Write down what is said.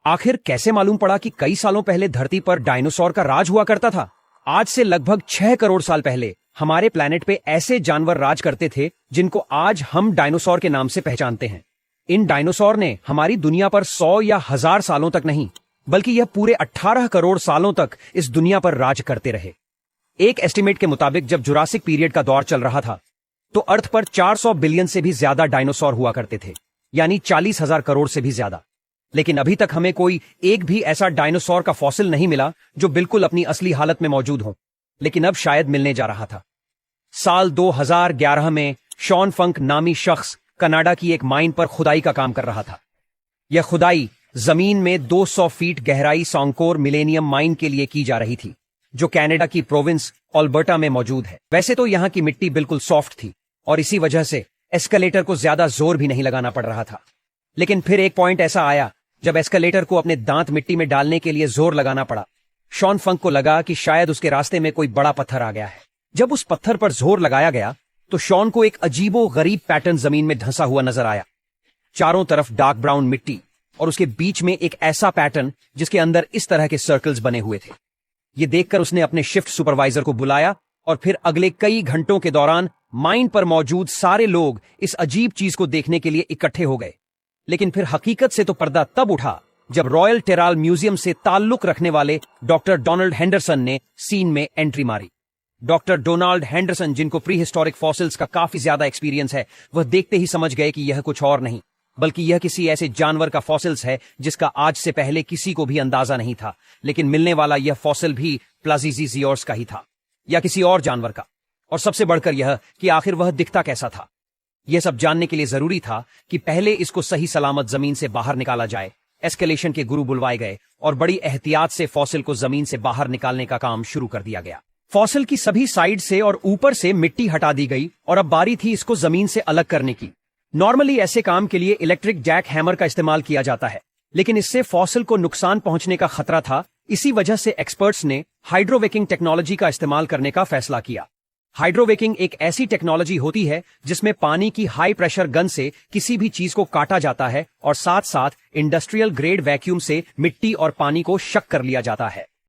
आखिर कैसे मालूम पड़ा कि कई सालों पहले धरती पर डायनासोर का राज हुआ करता था? आज से लगभग 6 करोड़ साल पहले हमारे प्लेनेट पे ऐसे जानवर राज करते थे जिनको आज हम डायनासोर के नाम से पहचानते हैं। इन डायनासोर ने हमारी दुनिया पर 100 या 1000 सालों तक नहीं, बल्कि यह पूरे 18 करोड़ सालों तक इस दुनिया पर राज करते रहे। एक एस्टिमेट के मुताबिक जब जुरासिक पीरियड का दौर चल रहा था तो अर्थ पर 400 बिलियन से भी ज्यादा डायनासोर हुआ करते थे, यानी 40,000 करोड़ से भी ज्यादा। लेकिन अभी तक हमें कोई एक भी ऐसा डायनासोर का फॉसिल नहीं मिला जो बिल्कुल अपनी असली हालत में मौजूद हो, लेकिन अब शायद मिलने जा रहा था। साल 2011 में शॉन फंक नामी शख्स कनाडा की एक माइन पर खुदाई का काम कर रहा था। यह खुदाई जमीन में 200 फीट गहराई सॉन्कोर मिलेनियम माइन के लिए की जा रही थी, जो कनाडा की प्रोविंस अल्बर्टा में मौजूद है। वैसे तो यहां की मिट्टी बिल्कुल सॉफ्ट थी और इसी वजह से एस्केलेटर को ज्यादा जोर भी नहीं लगाना पड़ रहा था। लेकिन फिर एक पॉइंट ऐसा आया जब एस्केलेटर को अपने दांत मिट्टी में डालने के लिए जोर लगाना पड़ा। शॉन फंक को लगा कि शायद उसके रास्ते में कोई बड़ा पत्थर आ गया है। जब उस पत्थर पर जोर लगाया गया तो शॉन को एक अजीबो गरीब पैटर्न जमीन में धंसा हुआ नजर आया। चारों तरफ डार्क ब्राउन मिट्टी और उसके बीच में एक ऐसा पैटर्न जिसके अंदर इस तरह के सर्कल्स बने हुए थे। यह देखकर उसने अपने शिफ्ट सुपरवाइजर को बुलाया और फिर अगले कई घंटों के दौरान माइन पर मौजूद सारे लोग इस अजीब चीज को देखने के लिए इकट्ठे हो गए। लेकिन फिर हकीकत से तो पर्दा तब उठा जब रॉयल टेराल म्यूजियम से ताल्लुक रखने वाले डॉक्टर डोनाल्ड हेंडरसन ने सीन में एंट्री मारी। डॉक्टर डोनाल्ड हेंडरसन, जिनको प्री हिस्टोरिक फॉसिल्स का काफी ज्यादा एक्सपीरियंस है, वह देखते ही समझ गए कि यह कुछ और नहीं बल्कि यह किसी ऐसे जानवर का फॉसिल्स है जिसका आज से पहले किसी को भी अंदाजा नहीं था। लेकिन मिलने वाला यह फॉसिल भी प्लाजियोसाउरस का ही था या किसी और जानवर का। और सबसे बढ़कर यह कि आखिर वह दिखता कैसा था। यह सब जानने के लिए जरूरी था कि पहले इसको सही सलामत जमीन से बाहर निकाला जाए। एस्केलेशन के गुरु बुलवाए गए और बड़ी एहतियात से फॉसिल को जमीन से बाहर निकालने का काम शुरू कर दिया गया। फॉसिल की सभी साइड से और ऊपर से मिट्टी हटा दी गई और अब बारी थी इसको जमीन से अलग करने की। नॉर्मली ऐसे काम के लिए इलेक्ट्रिक जैक हैमर का इस्तेमाल किया जाता है, लेकिन इससे फॉसिल को नुकसान पहुंचने का खतरा था। इसी वजह से एक्सपर्ट्स ने हाइड्रोवेकिंग टेक्नोलॉजी का इस्तेमाल करने का फैसला किया। हाइड्रोवेकिंग एक ऐसी टेक्नोलॉजी होती है जिसमें पानी की हाई प्रेशर गन से किसी भी चीज को काटा जाता है और साथ साथ इंडस्ट्रियल ग्रेड वैक्यूम से मिट्टी और पानी को शक कर लिया जाता है।